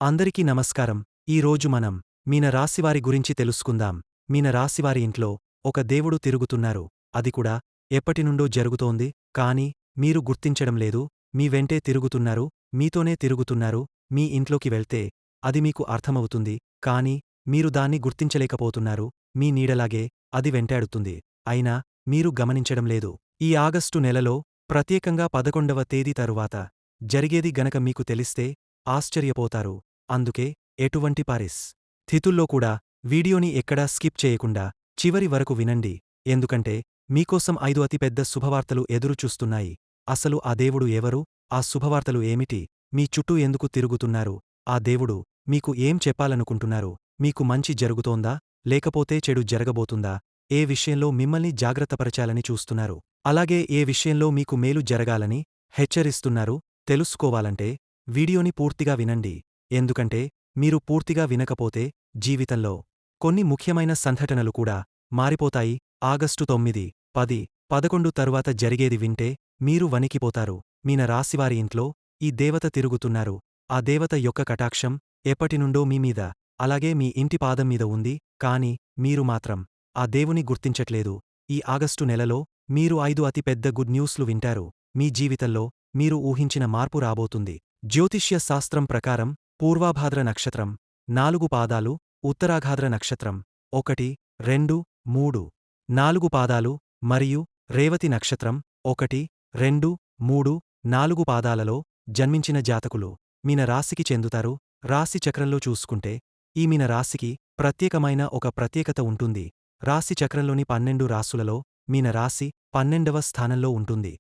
అందరికీ నమస్కారం. ఈ రోజు మనం మీన రాశివారి గురించి తెలుసుకుందాం. మీన రాశివారి ఇంట్లో ఒక దేవుడు తిరుగుతున్నారు. అది కూడా ఎప్పటినుండో జరుగుతోంది. కానీ మీరు గుర్తించడం లేదు. మీ వెంటే తిరుగుతున్నారు, మీతోనే తిరుగుతున్నారు. మీ ఇంట్లోకి వెళ్తే అది మీకు అర్థమవుతుంది. కానీ మీరు దాన్ని గుర్తించలేకపోతున్నారు. మీ నీడలాగే అది వెంటాడుతుంది. అయినా మీరు గమనించడం లేదు. ఈ ఆగస్టు నెలలో ప్రత్యేకంగా 11వ తేదీ తరువాత జరిగేది గనక మీకు తెలిస్తే ఆశ్చర్యపోతారు. అందుకే ఎటువంటి స్థితుల్లో కూడా వీడియోని ఎక్కడా స్కిప్ చేయకుండా చివరి వరకు వినండి. ఎందుకంటే మీకోసం 5 అతిపెద్ద శుభవార్తలు ఎదురుచూస్తున్నాయి. అసలు ఆ దేవుడు ఎవరు? ఆ శుభవార్తలు ఏమిటి? మీ చుట్టూ ఎందుకు తిరుగుతున్నారు? ఆ దేవుడు మీకు ఏం చెప్పాలనుకుంటున్నారు? మీకు మంచి జరుగుతోందా? లేకపోతే చెడు జరగబోతుందా? ఏ విషయంలో మిమ్మల్ని జాగ్రత్తపరచాలని చూస్తున్నారు? అలాగే ఏ విషయంలో మీకు మేలు జరగాలని హెచ్చరిస్తున్నారు? తెలుసుకోవాలంటే వీడియోని పూర్తిగా వినండి. ఎందుకంటే మీరు పూర్తిగా వినకపోతే జీవితంలో కొన్ని ముఖ్యమైన సంఘటనలు కూడా మారిపోతాయి. ఆగస్టు 9, 10, 11 తరువాత జరిగేది వింటే మీరు వణికిపోతారు. మీన రాశివారి ఇంట్లో ఈ దేవత తిరుగుతున్నారు. ఆ దేవత యొక్క కటాక్షం ఎప్పటినుండో మీ మీద, అలాగే మీ ఇంటి పాదం మీద ఉంది. కానీ మీరు మాత్రం ఆ దేవుని గుర్తించట్లేదు. ఈ ఆగస్టు నెలలో మీరు 5 అతి పెద్ద గుడ్ న్యూస్లు వింటారు. మీ జీవితంలో మీరు ఊహించిన మార్పు రాబోతుంది. జ్యోతిష్య శాస్త్రం ప్రకారం పూర్వాభాద్ర నక్షత్రం 4 పాదాలు, ఉత్తరాఘాద్ర నక్షత్రం 1, 2, 3, 4 పాదాలు మరియు రేవతి నక్షత్రం 1, 2, 3, 4 పాదాలలో జన్మించిన జాతకులు మీన రాశికి చెందుతారు. రాశి చక్రంలో చూసుకుంటే ఈ మీన రాశికి ప్రత్యేకమైన ఒక ప్రత్యేకత ఉంటుంది. రాశి చక్రంలోని 12 రాశులలో మీన రాశి 12వ స్థానంలో ఉంటుంది.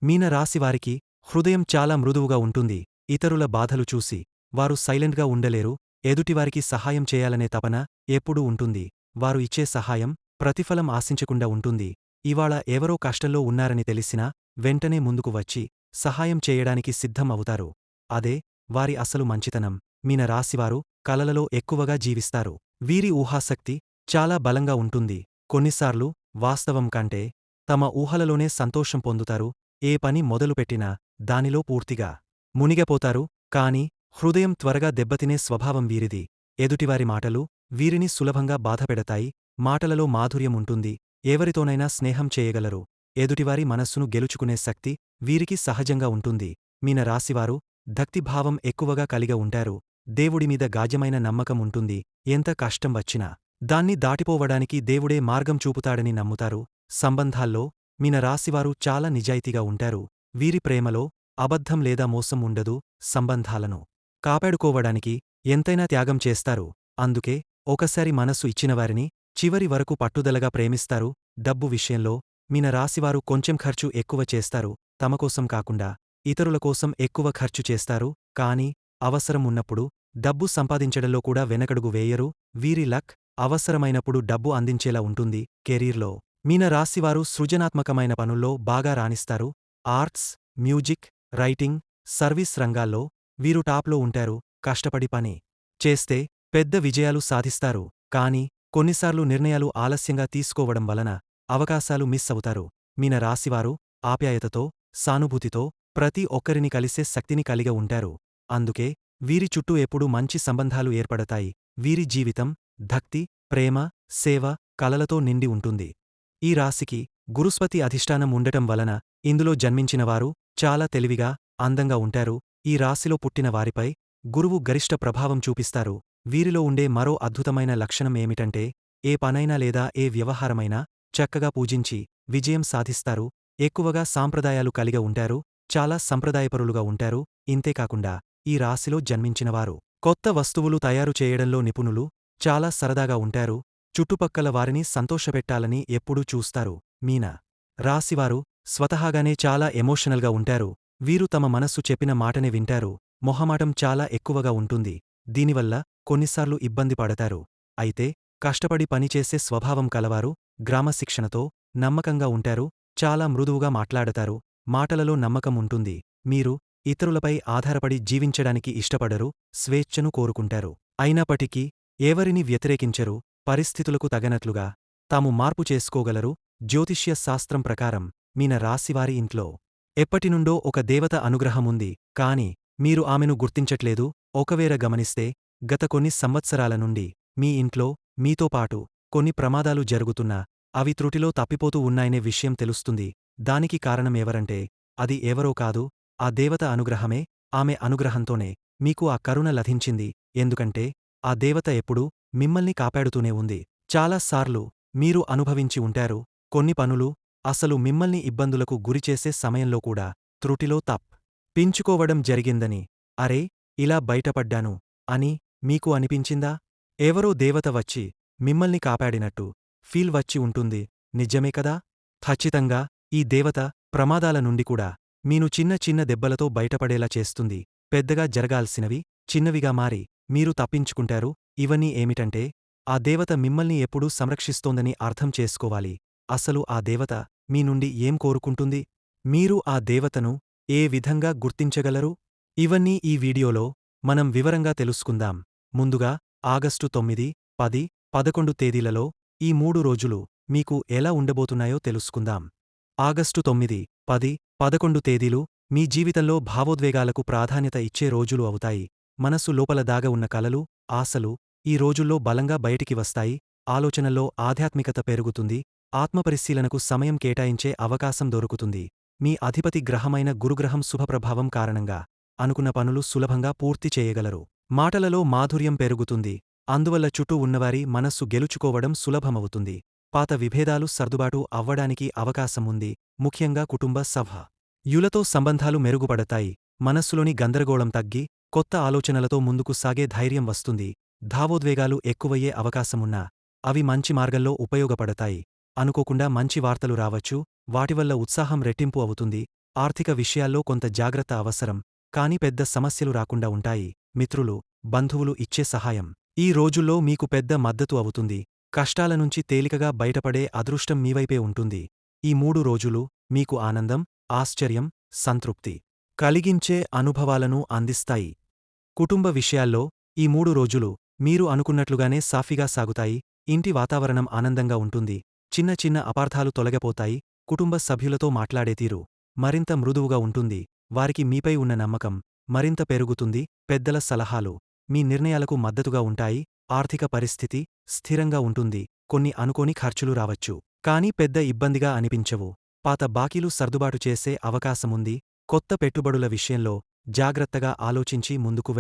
మీన రాశివారికి హృదయం చాలా మృదువుగా ఉంటుంది. ఇతరుల బాధలు చూసి వారు సైలెంట్గా ఉండలేరు. ఎదుటివారికి సహాయం చేయాలనే తపన ఎప్పుడూ ఉంటుంది. వారు ఇచ్చే సహాయం ప్రతిఫలం ఆశించకుండా ఉంటుంది. ఇవాళ ఎవరో కష్టంలో ఉన్నారని తెలిసినా వెంటనే ముందుకు వచ్చి సహాయం చేయడానికి సిద్ధం అవుతారు. అదే వారి అసలు మంచితనం. మీన రాశివారు కలలలో ఎక్కువగా జీవిస్తారు. వీరి ఊహాశక్తి చాలా బలంగా ఉంటుంది. కొన్నిసార్లు వాస్తవం కంటే తమ ఊహలలోనే సంతోషం పొందుతారు. ఏ పని మొదలుపెట్టినా దానిలో పూర్తిగా మునిగిపోతారు. కాని హృదయం త్వరగా దెబ్బతినే స్వభావం వీరిది. ఎదుటివారి మాటలు వీరిని సులభంగా బాధపెడతాయి. మాటలలో మాధుర్యం ఉంటుంది. ఎవరితోనైనా స్నేహం చేయగలరు. ఎదుటివారి మనస్సును గెలుచుకునే శక్తి వీరికి సహజంగా ఉంటుంది. మీన రాశివారు భక్తిభావం ఎక్కువగా కలిగి ఉంటారు. దేవుడిమీద గాఢమైన నమ్మకం ఉంటుంది. ఎంత కష్టం వచ్చినా దాన్ని దాటిపోవడానికి దేవుడే మార్గం చూపుతాడని నమ్ముతారు. సంబంధాల్లో మీన రాశివారు చాలా నిజాయితీగా ఉంటారు. వీరి ప్రేమలో అబద్ధం లేదా మోసం ఉండదు. సంబంధాలను కాపాడుకోవడానికి ఎంతైనా త్యాగం చేస్తారు. అందుకే ఒకసారి మనసు ఇచ్చినవారిని చివరి వరకు పట్టుదలగా ప్రేమిస్తారు. డబ్బు విషయంలో మీన రాశివారు కొంచెం ఖర్చు ఎక్కువ చేస్తారు. తమకోసం కాకుండా ఇతరుల కోసం ఎక్కువ ఖర్చు చేస్తారు. కానీ అవసరం ఉన్నప్పుడు డబ్బు సంపాదించడంలో కూడా వెనకడుగు వేయరు. వీరి లక్ అవసరమైనప్పుడు డబ్బు అందించేలా ఉంటుంది. కెరీర్లో మీన రాశివారు సృజనాత్మకమైన పనుల్లో బాగా రాణిస్తారు. ఆర్ట్స్, మ్యూజిక్, రైటింగ్, సర్వీస్ రంగాల్లో వీరు టాప్లో ఉంటారు. కష్టపడి పని చేస్తే పెద్ద విజయాలు సాధిస్తారు. కానీ కొన్నిసార్లు నిర్ణయాలు ఆలస్యంగా తీసుకోవడం వలన అవకాశాలు మిస్ అవుతారు. మీన రాశివారు ఆప్యాయతతో, సానుభూతితో ప్రతి ఒక్కరిని కలిసే శక్తిని కలిగి ఉంటారు. అందుకే వీరి చుట్టూ ఎప్పుడూ మంచి సంబంధాలు ఏర్పడతాయి. వీరి జీవితం భక్తి, ప్రేమ, సేవ, కలలతో నిండి ఉంటుంది. ఈ రాశికి గురుస్పతి అధిష్టానం ఉండటం వలన ఇందులో జన్మించినవారు చాలా తెలివిగా, అందంగా ఉంటారు. ఈ రాశిలో పుట్టిన వారిపై గురువు గరిష్ట ప్రభావం చూపిస్తారు. వీరిలో ఉండే మరో అద్భుతమైన లక్షణం ఏమిటంటే ఏ పనైనా లేదా ఏ వ్యవహారమైనా చక్కగా పూజించి విజయం సాధిస్తారు. ఎక్కువగా సాంప్రదాయాలు కలిగి ఉంటారు. చాలా సంప్రదాయపరులుగా ఉంటారు. ఇంతేకాకుండా ఈ రాశిలో జన్మించినవారు కొత్త వస్తువులు తయారు చేయడంలో నిపుణులు. చాలా సరదాగా ఉంటారు. చుట్టుపక్కల వారిని సంతోషపెట్టాలని ఎప్పుడూ చూస్తారు. మీన రాశివారు స్వతహాగానే చాలా ఎమోషనల్గా ఉంటారు. వీరు తమ మనస్సు చెప్పిన మాటనే వింటారు. మొహమాటం చాలా ఎక్కువగా ఉంటుంది. దీనివల్ల కొన్నిసార్లు ఇబ్బంది పడతారు. అయితే కష్టపడి పనిచేసే స్వభావం కలవారు. గ్రామశిక్షణతో నమ్మకంగా ఉంటారు. చాలా మృదువుగా మాట్లాడతారు. మాటలలో నమ్మకం ఉంటుంది. మీరు ఇతరులపై ఆధారపడి జీవించడానికి ఇష్టపడరు. స్వేచ్ఛను కోరుకుంటారు. అయినప్పటికీ ఎవరిని వ్యతిరేకించరు. పరిస్థితులకు తగనట్లుగా తాము మార్పు చేసుకోగలరు. జ్యోతిష్య శాస్త్రం ప్రకారం మీన రాశివారి ఇంట్లో ఎప్పటినుండో ఒక దేవత అనుగ్రహముంది. కాని మీరు ఆమెను గుర్తించట్లేదు. ఒకవేళ గమనిస్తే గత కొన్ని సంవత్సరాల నుండి మీ ఇంట్లో మీతో పాటు కొన్ని ప్రమాదాలు జరుగుతున్నా అవి త్రుటిలో తప్పిపోతూ ఉన్నాయనే విషయం తెలుస్తుంది. దానికి కారణం ఎవరంటే అది ఎవరో కాదు, ఆ దేవత అనుగ్రహమే. ఆమె అనుగ్రహంతోనే మీకు ఆ కరుణ లభించింది. ఎందుకంటే ఆ దేవత ఎప్పుడూ మిమ్మల్ని కాపాడుతూనే ఉంది. చాలాసార్లు మీరు అనుభవించి ఉంటారు, కొన్ని పనులు అసలు మిమ్మల్ని ఇబ్బందులకు గురిచేసే సమయంలో కూడా త్రుటిలో పించుకోవడం జరిగిందని, అరే ఇలా బయటపడ్డాను అని మీకు అనిపించిందా? ఎవరో దేవత వచ్చి మిమ్మల్ని కాపాడినట్టు ఫీల్ వచ్చి ఉంటుంది, నిజమే కదా? ఖచ్చితంగా ఈ దేవత ప్రమాదాల నుండి కూడా మీను చిన్న చిన్న దెబ్బలతో బయటపడేలా చేస్తుంది. పెద్దగా జరగాల్సినవి చిన్నవిగా మారి మీరు తప్పించుకుంటారు. ఇవన్నీ ఏమిటంటే ఆ దేవత మిమ్మల్ని ఎప్పుడూ సంరక్షిస్తోందని అర్థం చేసుకోవాలి. అసలు ఆ దేవత మీ నుండి ఏం కోరుకుంటుంది? మీరు ఆ దేవతను ఏ విధంగా గుర్తించగలరు? ఇవన్నీ ఈ వీడియోలో మనం వివరంగా తెలుసుకుందాం. ముందుగా ఆగస్టు 9, 10, 11 తేదీలలో ఈ 3 రోజులు మీకు ఎలా ఉండబోతున్నాయో తెలుసుకుందాం. ఆగస్టు 9, 10, 11 తేదీలు మీ జీవితంలో భావోద్వేగాలకు ప్రాధాన్యత ఇచ్చే రోజులు అవుతాయి. మనసు లోపల దాగ ఉన్న కలలు, ఆశలు ఈ రోజుల్లో బలంగా బయటికి వస్తాయి. ఆలోచనల్లో ఆధ్యాత్మికత పెరుగుతుంది. ఆత్మపరిశీలనకు సమయం కేటాయించే అవకాశం దొరుకుతుంది. మీ అధిపతి గ్రహమైన గురుగ్రహం శుభప్రభావం కారణంగా అనుకున్న పనులు సులభంగా పూర్తి చేయగలరు. మాటలలో మాధుర్యం పెరుగుతుంది. అందువల్ల చుట్టూ ఉన్నవారి మనస్సు గెలుచుకోవడం సులభమవుతుంది. పాత విభేదాలు సర్దుబాటు అవ్వడానికి అవకాశం ఉంది. ముఖ్యంగా కుటుంబ సభ్యులతో సంబంధాలు మెరుగుపడతాయి. మనస్సులోని గందరగోళం తగ్గి కొత్త ఆలోచనలతో ముందుకు సాగే ధైర్యం వస్తుంది. భావోద్వేగాలు ఎక్కువయ్యే అవకాశమున్నా అవి మంచి మార్గంలో ఉపయోగపడతాయి. అనుకోకుండా మంచి వార్తలు రావచ్చు, వాటివల్ల ఉత్సాహం రెట్టింపు అవుతుంది. ఆర్థిక విషయాల్లో కొంత జాగ్రత్త అవసరం, కాని పెద్ద సమస్యలు రాకుండా ఉంటాయి. మిత్రులు, బంధువులు ఇచ్చే సహాయం ఈ రోజుల్లో మీకు పెద్ద మద్దతు అవుతుంది. కష్టాల నుంచి తేలికగా బయటపడే అదృష్టం మీవైపే ఉంటుంది. ఈ 3 రోజులు మీకు ఆనందం, ఆశ్చర్యం, సంతృప్తి కలిగించే అనుభవాలను అందిస్తాయి. కుటుంబ విషయాల్లో ఈ 3 రోజులు మీరు అనుకున్నట్లుగానే సాఫీగా సాగుతాయి. ఇంటి వాతావరణం ఆనందంగా ఉంటుంది. చిన్న చిన్న అపార్థాలు తొలగిపోతాయి. కుటుంబ సభ్యులతో మాట్లాడే తీరు మరింత మృదువుగా ఉంటుంది. వారికి మీపై ఉన్న నమ్మకం మరింత పెరుగుతుంది. పెద్దల సలహాలు మీ నిర్ణయాలకు మద్దతుగా ఉంటాయి. ఆర్థిక పరిస్థితి స్థిరంగా ఉంటుంది. కొన్ని అనుకోని ఖర్చులు రావచ్చు, కానీ పెద్ద ఇబ్బందిగా అనిపించవు. పాత బాకీలు సర్దుబాటు చేసే అవకాశముంది. కొత్త పెట్టుబడుల విషయంలో జాగ్రత్తగా ఆలోచించి ముందుకు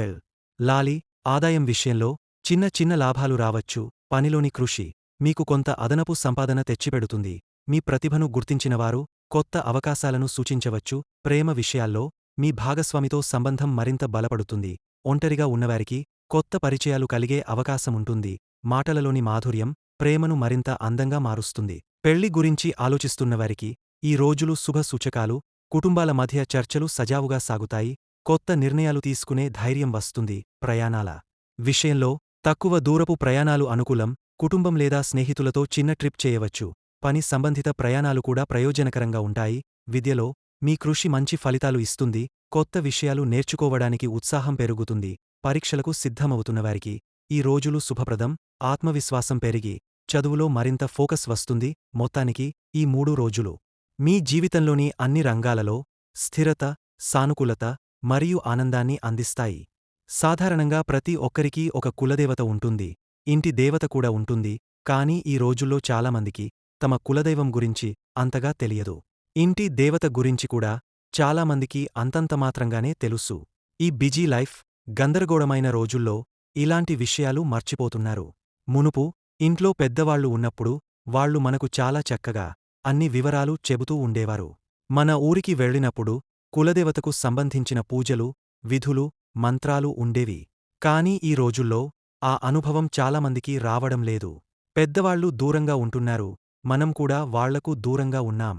లాలి. ఆదాయం విషయంలో చిన్న చిన్న లాభాలు రావచ్చు. పనిలోని కృషి మీకు కొంత అదనపు సంపాదన తెచ్చిపెడుతుంది. మీ ప్రతిభను గుర్తించినవారు కొత్త అవకాశాలను సూచించవచ్చు. ప్రేమ విషయాల్లో మీ భాగస్వామితో సంబంధం మరింత బలపడుతుంది. ఒంటరిగా ఉన్నవారికి కొత్త పరిచయాలు కలిగే అవకాశముంటుంది. మాటలలోని మాధుర్యం ప్రేమను మరింత అందంగా మారుస్తుంది. పెళ్లి గురించి ఆలోచిస్తున్నవారికి ఈ రోజులు శుభ సూచకాలు. కుటుంబాల మధ్య చర్చలు సజావుగా సాగుతాయి. కొత్త నిర్ణయాలు తీసుకునే ధైర్యం వస్తుంది. ప్రయాణాల విషయంలో తక్కువ దూరపు ప్రయాణాలు అనుకూలం. కుటుంబం లేదా స్నేహితులతో చిన్న ట్రిప్ చేయవచ్చు. పని సంబంధిత ప్రయాణాలు కూడా ప్రయోజనకరంగా ఉంటాయి. విద్యలో మీ కృషి మంచి ఫలితాలు ఇస్తుంది. కొత్త విషయాలు నేర్చుకోవడానికి ఉత్సాహం పెరుగుతుంది. పరీక్షలకు సిద్ధమవుతున్నవారికి ఈ రోజులు శుభప్రదం. ఆత్మవిశ్వాసం పెరిగి చదువులో మరింత ఫోకస్ వస్తుంది. మొత్తానికి ఈ 3 రోజులు మీ జీవితంలోని అన్ని రంగాలలో స్థిరత, సానుకూలత మరియు ఆనందాన్ని అందిస్తాయి. సాధారణంగా ప్రతి ఒక్కరికీ ఒక కులదేవత ఉంటుంది. ఇంటి దేవత కూడా ఉంటుంది. కానీ ఈ రోజుల్లో చాలామందికి తమ కులదైవం గురించి అంతగా తెలియదు. ఇంటి దేవత గురించి కూడా చాలామందికి అంతంతమాత్రంగానే తెలుసు. ఈ బిజీ లైఫ్, గందరగోళమైన రోజుల్లో ఇలాంటి విషయాలు మర్చిపోతున్నారు. మునుపు ఇంట్లో పెద్దవాళ్లు ఉన్నప్పుడు వాళ్లు మనకు చాలా చక్కగా అన్ని వివరాలు చెబుతూ ఉండేవారు. మన ఊరికి వెళ్ళినప్పుడు కులదేవతకు సంబంధించిన పూజలు, విధులు, మంత్రాలు ఉండేవి. కానీ ఈ రోజుల్లో ఆ అనుభవం చాలామందికి రావడం లేదు. పెద్దవాళ్లు దూరంగా ఉంటున్నారు. మనం కూడా వాళ్లకు దూరంగా ఉన్నాం.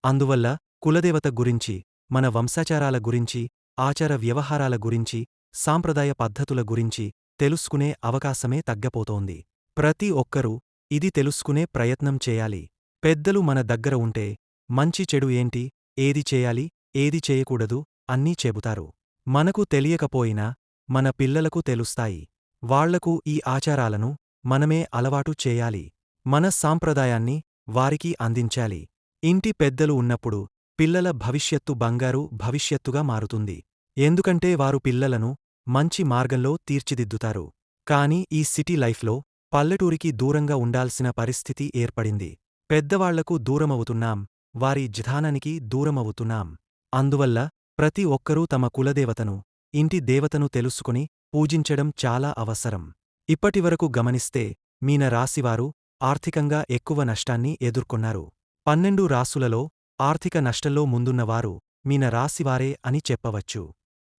అందువల్ల కులదేవత గురించి, మన వంశాచారాల గురించి, ఆచార వ్యవహారాల గురించి, సాంప్రదాయ పద్ధతుల గురించి తెలుసుకునే అవకాశమే తగ్గపోతోంది. ప్రతి ఒక్కరూ ఇది తెలుసుకునే ప్రయత్నం చేయాలి. పెద్దలు మన దగ్గర ఉంటే మంచి చెడు ఏంటి, ఏది చేయాలి, ఏది చేయకూడదు అన్నీ చెబుతారు. మనకు తెలియకపోయినా మన పిల్లలకు తెలుస్తాయి. వాళ్లకు ఈ ఆచారాలను మనమే అలవాటు చేయాలి. మన సాంప్రదాయాన్ని వారికి అందించాలి. ఇంటి పెద్దలు ఉన్నప్పుడు పిల్లల భవిష్యత్తు బంగారు భవిష్యత్తుగా మారుతుంది. ఎందుకంటే వారు పిల్లలను మంచి మార్గంలో తీర్చిదిద్దుతారు. కానీ ఈ సిటీ లైఫ్లో పల్లెటూరికి దూరంగా ఉండాల్సిన పరిస్థితి ఏర్పడింది. పెద్దవాళ్లకు దూరమవుతున్నాం, వారి జిధానానికి దూరమవుతున్నాం. అందువల్ల ప్రతి ఒక్కరూ తమ కులదేవతను, ఇంటి దేవతను తెలుసుకుని పూజించడం చాలా అవసరం. ఇప్పటివరకు గమనిస్తే మీన రాశివారు ఆర్థికంగా ఎక్కువ నష్టాన్ని ఎదుర్కొన్నారు. 12 రాసులలో ఆర్థిక నష్టంలో ముందున్నవారు మీన రాశివారే అని చెప్పవచ్చు.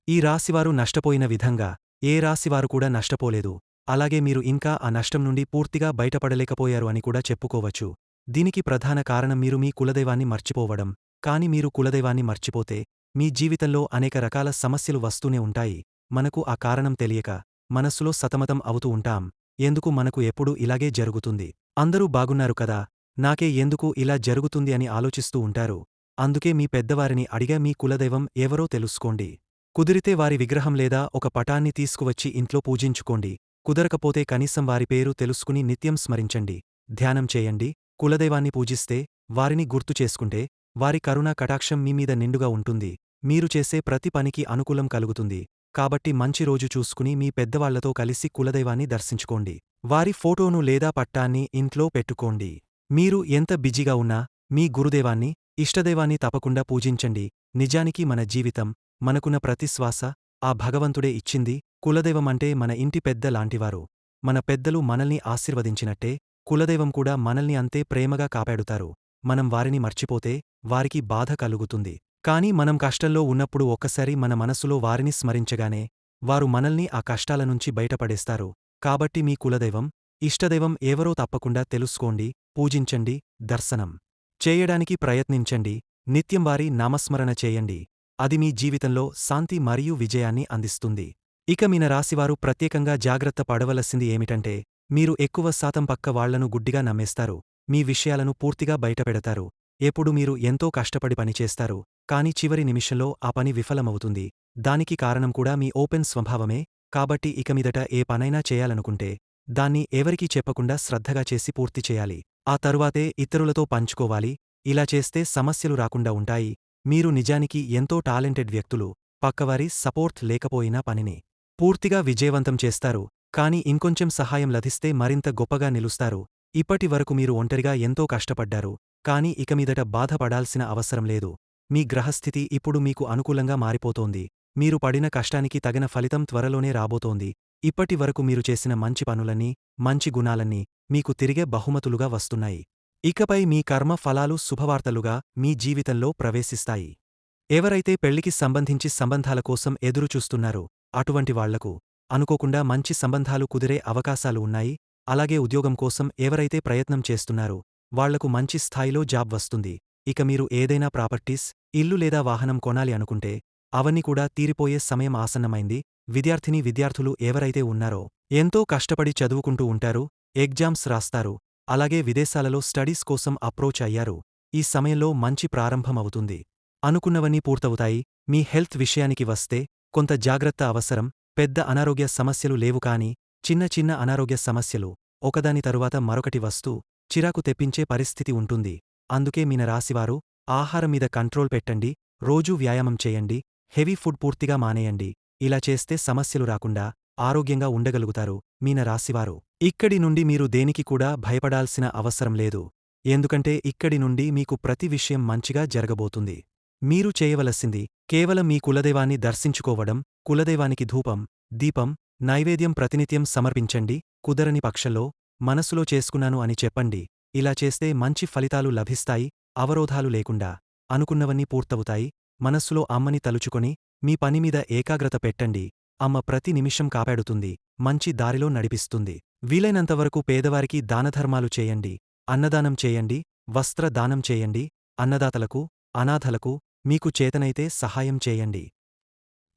ఈ రాశివారు నష్టపోయిన విధంగా ఏ రాశివారు కూడా నష్టపోలేదు. అలాగే మీరు ఇంకా ఆ నష్టం నుండి పూర్తిగా బయటపడలేకపోయారు అని కూడా చెప్పుకోవచ్చు. దీనికి ప్రధాన కారణం మీరు మీ కులదైవాన్ని మర్చిపోవడం. కాని మీరు కులదైవాన్ని మర్చిపోతే మీ జీవితంలో అనేక రకాల సమస్యలు వస్తూనే ఉంటాయి. మనకు ఆ కారణం తెలియక మనస్సులో సతమతం అవుతూ ఉంటాం. ఎందుకు మనకు ఎప్పుడూ ఇలాగే జరుగుతుంది? అందరూ బాగున్నారు కదా, నాకే ఎందుకు ఇలా జరుగుతుంది అని ఆలోచిస్తూ ఉంటారు. అందుకే మీ పెద్దవారిని అడిగా మీ కులదైవం ఎవరో తెలుసుకోండి. కుదిరితే వారి విగ్రహం లేదా ఒక పటాన్ని తీసుకువచ్చి ఇంట్లో పూజించుకోండి. కుదరకపోతే కనీసం వారి పేరు తెలుసుకుని నిత్యం స్మరించండి, ధ్యానం చేయండి. కులదైవాన్ని పూజిస్తే, వారిని గుర్తు చేసుకుంటే, వారి కరుణా కటాక్షం మీమీద నిండుగా ఉంటుంది. మీరు చేసే ప్రతి పనికి అనుకూలం కలుగుతుంది. కాబట్టి మంచి రోజు చూసుకుని మీ పెద్దవాళ్లతో కలిసి కులదైవాన్ని దర్శించుకోండి. వారి ఫోటోను లేదా పట్టాన్ని ఇంట్లో పెట్టుకోండి. మీరు ఎంత బిజీగా ఉన్నా మీ గురుదేవాన్ని, ఇష్టదైవాన్ని తప్పకుండా పూజించండి. నిజానికి మన జీవితం, మనకున్న ప్రతి శ్వాస ఆ భగవంతుడే ఇచ్చింది. కులదైవం అంటే మన ఇంటి పెద్ద లాంటివారు. మన పెద్దలు మనల్ని ఆశీర్వదించినట్టే కులదైవం కూడా మనల్ని అంతే ప్రేమగా కాపాడుతారు. మనం వారిని మర్చిపోతే వారికి బాధ కలుగుతుంది. కానీ మనం కష్టంలో ఉన్నప్పుడు ఒక్కసారి మన మనసులో వారిని స్మరించగానే వారు మనల్ని ఆ కష్టాల నుంచి బయటపడేస్తారు. కాబట్టి మీ కులదైవం, ఇష్టదైవం ఎవరో తప్పకుండా తెలుసుకోండి, పూజించండి, దర్శనం చేయడానికి ప్రయత్నించండి. నిత్యం వారి నామస్మరణ చేయండి. అది మీ జీవితంలో శాంతి మరియు విజయాన్ని అందిస్తుంది. ఇక మీన రాశివారు ప్రత్యేకంగా జాగ్రత్త పడవలసింది ఏమిటంటే, మీరు ఎక్కువ శాతం పక్క వాళ్లను గుడ్డిగా నమ్మేస్తారు. మీ విషయాలను పూర్తిగా బయటపెడతారు. ఎప్పుడు మీరు ఎంతో కష్టపడి పనిచేస్తారు, కాని చివరి నిమిషంలో ఆ పని విఫలమవుతుంది. దానికి కారణం కూడా మీ ఓపెన్ స్వభావమే. కాబట్టి ఇక మీదట ఏ పనైనా చేయాలనుకుంటే దాన్ని ఎవరికీ చెప్పకుండా శ్రద్ధగా చేసి పూర్తి చేయాలి. ఆ తరువాతే ఇతరులతో పంచుకోవాలి. ఇలా చేస్తే సమస్యలు రాకుండా ఉంటాయి. మీరు నిజానికి ఎంతో టాలెంటెడ్ వ్యక్తులు. పక్కవారి సపోర్ట్ లేకపోయినా పనిని పూర్తిగా విజయవంతం చేస్తారు. కాని ఇంకొంచెం సహాయం లభిస్తే మరింత గొప్పగా నిలుస్తారు. ఇప్పటి వరకు మీరు ఒంటరిగా ఎంతో కష్టపడ్డారు. కాని ఇక మీదట బాధపడాల్సిన అవసరం లేదు. మీ గ్రహస్థితి ఇప్పుడు మీకు అనుకూలంగా మారిపోతోంది. మీరు పడిన కష్టానికి తగిన ఫలితం త్వరలోనే రాబోతోంది. ఇప్పటి వరకు మీరు చేసిన మంచి పనులన్నీ, మంచి గుణాలన్నీ మీకు తిరిగే బహుమతులుగా వస్తున్నాయి. ఇకపై మీ కర్మ ఫలాలు శుభవార్తలుగా మీ జీవితంలో ప్రవేశిస్తాయి. ఎవరైతే పెళ్లికి సంబంధించి సంబంధాల కోసం ఎదురుచూస్తున్నారో అటువంటి వాళ్లకు అనుకోకుండా మంచి సంబంధాలు కుదిరే అవకాశాలు ఉన్నాయి. అలాగే ఉద్యోగం కోసం ఎవరైతే ప్రయత్నం చేస్తున్నారో వాళ్లకు మంచి స్థాయిలో జాబ్ వస్తుంది. ఇక మీరు ఏదైనా ప్రాపర్టీస్, ఇల్లు లేదా వాహనం కొనాలి అనుకుంటే అవన్నీ కూడా తీరిపోయే సమయం ఆసన్నమైంది. విద్యార్థులు ఎవరైతే ఉన్నారో ఎంతో కష్టపడి చదువుకుంటూ ఉంటారు, ఎగ్జామ్స్ రాస్తారు, అలాగే విదేశాలలో స్టడీస్ కోసం అప్రోచ్ అయ్యారు. ఈ సమయంలో మంచి ప్రారంభమవుతుంది. అనుకున్నవన్నీ పూర్తవుతాయి. మీ హెల్త్ విషయానికి వస్తే కొంత జాగ్రత్త అవసరం. పెద్ద అనారోగ్య సమస్యలు లేవు కాని చిన్న చిన్న అనారోగ్య సమస్యలు ఒకదాని తరువాత మరొకటి వస్తూ చిరాకు తెప్పించే పరిస్థితి ఉంటుంది. అందుకే మీన రాశివారు ఆహారం మీద కంట్రోల్ పెట్టండి, రోజూ వ్యాయామం చేయండి, హెవీ ఫుడ్ పూర్తిగా మానేయండి. ఇలా చేస్తే సమస్యలు రాకుండా ఆరోగ్యంగా ఉండగలుగుతారు. మీన రాశివారు ఇక్కడి నుండి మీరు దేనికి కూడా భయపడాల్సిన అవసరం లేదు. ఎందుకంటే ఇక్కడి నుండి మీకు ప్రతి విషయం మంచిగా జరగబోతుంది. మీరు చేయవలసింది కేవలం మీ కులదైవాన్ని దర్శించుకోవడం. కులదైవానికి ధూపం, దీపం, నైవేద్యం ప్రతినిత్యం సమర్పించండి. కుదరని పక్షంలో మనసులో చేసుకున్నాను అని చెప్పండి. ఇలా చేస్తే మంచి ఫలితాలు లభిస్తాయి. అవరోధాలు లేకుండా అనుకున్నవన్నీ పూర్తవుతాయి. మనస్సులో అమ్మని తలుచుకొని మీ పనిమీద ఏకాగ్రత పెట్టండి. అమ్మ ప్రతి నిమిషం కాపాడుతుంది, మంచి దారిలో నడిపిస్తుంది. వీలైనంతవరకు పేదవారికి దానధర్మాలు చేయండి. అన్నదానం చేయండి, వస్త్ర దానం చేయండి. అన్నదాతలకు, అనాథలకు మీకు చేతనైతే సహాయం చేయండి.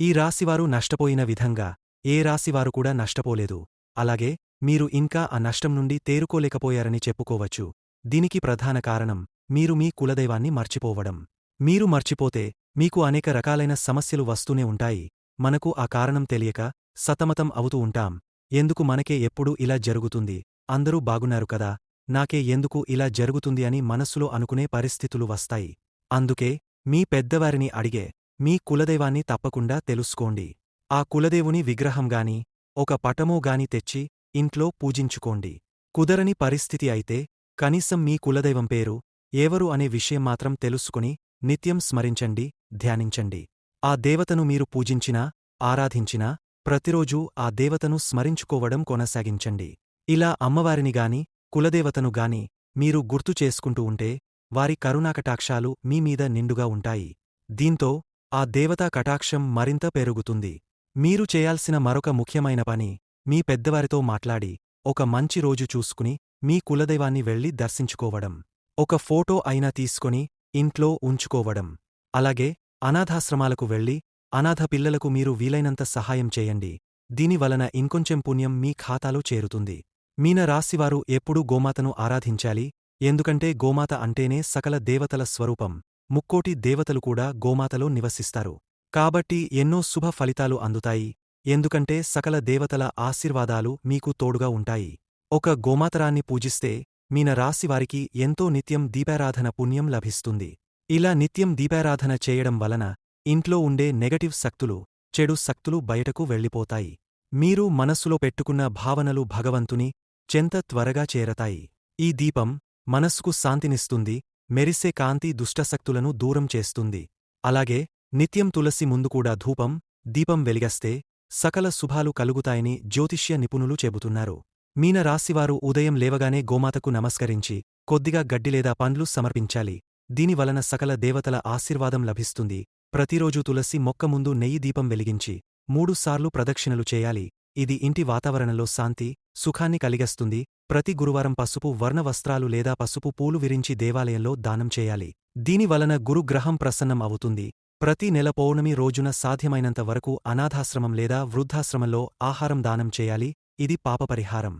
ఈ రాశివారు నష్టపోయిన విధంగా ఏ రాశివారు కూడా నష్టపోలేదు. అలాగే మీరు ఇంకా ఆ నష్టం నుండి తేరుకోలేకపోయారని చెప్పుకోవచ్చు. దీనికి ప్రధాన కారణం మీరు మీ కులదైవాన్ని మర్చిపోవడం. మీరు మర్చిపోతే మీకు అనేక రకాలైన సమస్యలు వస్తూనే ఉంటాయి. మనకు ఆ కారణం తెలియక సతమతం అవుతూ ఉంటాం. ఎందుకు మనకే ఎప్పుడు ఇలా జరుగుతుంది? అందరూ బాగున్నారు కదా, నాకే ఎందుకు ఇలా జరుగుతుంది అని మనస్సులో అనుకునే పరిస్థితులు వస్తాయి. అందుకే మీ పెద్దవారిని అడిగే మీ కులదైవాన్ని తప్పకుండా తెలుసుకోండి. ఆ కులదేవుని విగ్రహంగాని ఒక పటమోగాని తెచ్చి ఇంట్లో పూజించుకోండి. కుదరని పరిస్థితి అయితే కనీసం మీ కులదైవం పేరు ఎవరు అనే విషయం మాత్రం తెలుసుకుని నిత్యం స్మరించండి, ధ్యానించండి. ఆ దేవతను మీరు పూజించినా, ఆరాధించినా ప్రతిరోజూ ఆ దేవతను స్మరించుకోవడం కొనసాగించండి. ఇలా అమ్మవారిని గాని, కులదేవతను గాని మీరు గుర్తు చేసుకుంటూ ఉంటే వారి కరుణాకటాక్షాలు మీ మీద నిండుగా ఉంటాయి. దీంతో ఆ దేవతా కటాక్షం మరింత పెరుగుతుంది. మీరు చేయాల్సిన మరొక ముఖ్యమైన పని మీ పెద్దవారితో మాట్లాడి ఒక మంచి రోజు చూసుకుని మీ కులదైవాన్ని వెళ్లి దర్శించుకోవడం. ఒక ఫోటో అయినా తీసుకొని ఇంట్లో ఉంచుకోవడం. అలాగే అనాథాశ్రమాలకు వెళ్లి అనాథ పిల్లలకు మీరు వీలైనంత సహాయం చేయండి. దీనివలన ఇంకొంచెం పుణ్యం మీ ఖాతాలో చేరుతుంది. మీన రాశివారు ఎప్పుడూ గోమాతను ఆరాధించాలి. ఎందుకంటే గోమాత అంటేనే సకల దేవతల స్వరూపం. ముక్కోటి దేవతలు కూడా గోమాతలో నివసిస్తారు. కాబట్టి ఎన్నో శుభ ఫలితాలు అందుతాయి. ఎందుకంటే సకల దేవతల ఆశీర్వాదాలు మీకు తోడుగా ఉంటాయి. ఒక గోమాతరాన్ని పూజిస్తే మీన రాశివారికి ఎంతో నిత్యం దీపారాధన పుణ్యం లభిస్తుంది. ఇలా నిత్యం దీపారాధన చేయడం వలన ఇంట్లో ఉండే నెగటివ్ శక్తులు, చెడు శక్తులు బయటకు వెళ్ళిపోతాయి. మీరు మనస్సులో పెట్టుకున్న భావనలు భగవంతుని చెంత త్వరగా చేరతాయి. ఈ దీపం మనస్సుకు శాంతినిస్తుంది, మెరిసే కాంతి దుష్టశక్తులను దూరం చేస్తుంది. అలాగే నిత్యం తులసి ముందు కూడా ధూపం, దీపం వెలిగస్తే సకల శుభాలు కలుగుతాయని జ్యోతిష్య నిపుణులు చెబుతున్నారు. మీన రాశివారు ఉదయం లేవగానే గోమాతకు నమస్కరించి కొద్దిగా గడ్డి లేదా పండ్లు సమర్పించాలి. దీనివలన సకల దేవతల ఆశీర్వాదం లభిస్తుంది. ప్రతిరోజూ తులసి మొక్క ముందు నెయ్యి దీపం వెలిగించి 3 సార్లు ప్రదక్షిణలు చేయాలి. ఇది ఇంటి వాతావరణంలో శాంతి, సుఖాన్ని కలిగిస్తుంది. ప్రతి గురువారం పసుపు వర్ణ వస్త్రాలు లేదా పసుపు పూలు విరించి దేవాలయంలో దానం చేయాలి. దీనివలన గురుగ్రహం ప్రసన్నం అవుతుంది. ప్రతి నెల పౌర్ణమి రోజున సాధ్యమైనంత వరకు అనాథాశ్రమం లేదా వృద్ధాశ్రమంలో ఆహారం దానం చేయాలి. ఇది పాపపరిహారం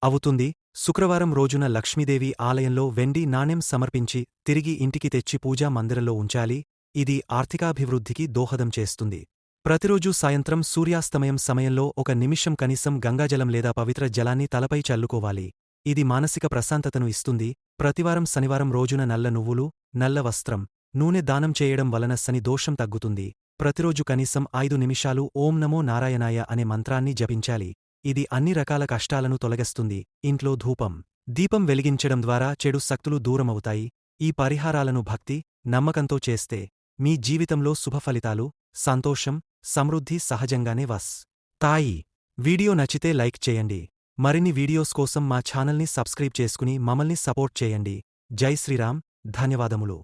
అవుతుంది. శుక్రవారం రోజున లక్ష్మీదేవి ఆలయంలో వెండి నాణెం సమర్పించి తిరిగి ఇంటికి తెచ్చి పూజా మందిరంలో ఉంచాలి. ఇది ఆర్థికాభివృద్ధికి దోహదం చేస్తుంది. ప్రతిరోజూ సాయంత్రం సూర్యాస్తమయం సమయంలో 1 నిమిషం కనీసం గంగాజలం లేదా పవిత్ర జలాన్ని తలపై చల్లుకోవాలి. ఇది మానసిక ప్రశాంతతను ఇస్తుంది. ప్రతివారం శనివారం రోజున నల్ల నువ్వులు, నల్ల వస్త్రం, నూనె దానం చేయడం వలన శని దోషం తగ్గుతుంది. ప్రతిరోజు కనీసం 5 నిమిషాలు ఓం నమో నారాయణాయ అనే మంత్రాన్ని జపించాలి. ఇది అన్ని రకాల కష్టాలను తొలగిస్తుంది. ఇంట్లో ధూపం, దీపం వెలిగించడం ద్వారా చెడు శక్తులు దూరమవుతాయి. ఈ పరిహారాలను భక్తి, నమ్మకంతో చేస్తే మీ జీవితంలో శుభఫలితాలు, సంతోషం, సమృద్ధి సహజంగానే తాయి. వీడియో నచ్చితే లైక్ చేయండి. మరిన్ని వీడియోస్ కోసం మా ఛానల్ని సబ్స్క్రైబ్ చేసుకుని మమ్మల్ని సపోర్ట్ చేయండి. జై శ్రీరామ్. ధన్యవాదములు.